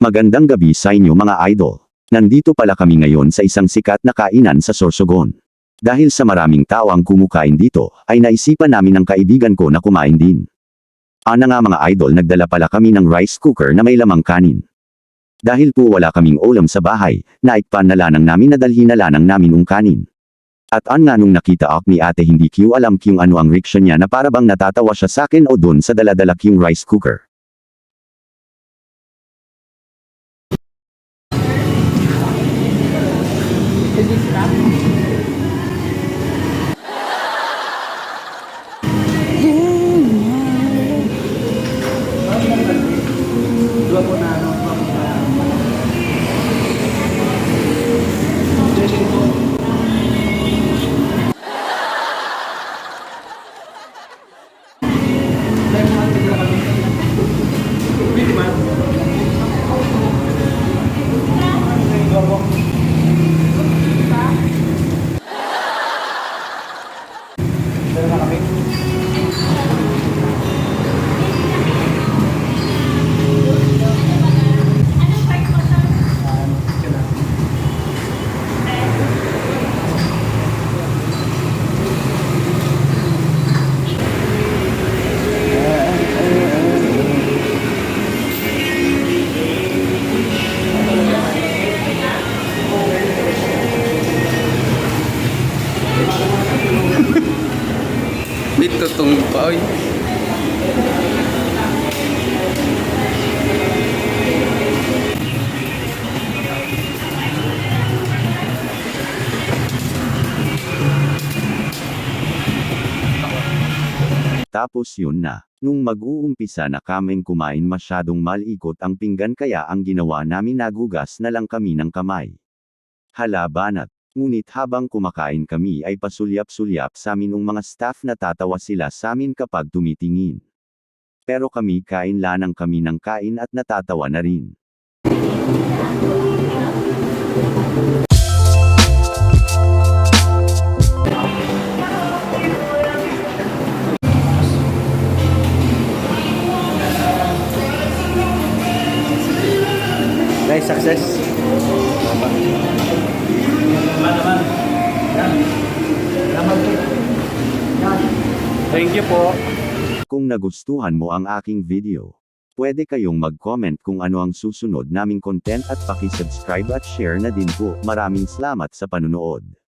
Magandang gabi sa inyo mga idol. Nandito pala kami ngayon sa isang sikat na kainan sa Sorsogon. Dahil sa maraming tao ang kumukain dito, ay naisipan namin ng kaibigan ko na kumain din. Ana nga mga idol, nagdala pala kami ng rice cooker na may lamang kanin. Dahil po wala kaming ulam sa bahay, naikpan na lanang namin na dalhin na lanang namin ang kanin. At nga nung nakita ako ni ate hindi ko alam kung ano ang reaksyon niya na para bang natatawa siya sa akin o dun sa daladala yung rice cooker. Dito tong paoy. Tapos yun na. Nung mag-uumpisa na kaming kumain masyadong malikot ang pinggan kaya ang ginawa namin nagugas na lang kami ng kamay. Hala banat. Ngunit habang kumakain kami ay pasulyap-sulyap sa amin ng mga staff na tatawa sila sa amin kapag tumitingin. Pero kami kain lanang kami ng kain at natatawa na rin. Nice success. Thank you po. Kung nagustuhan mo ang aking video, pwede kayong mag-comment kung ano ang susunod naming content at paki-subscribe at share na din po. Maraming salamat sa panunood.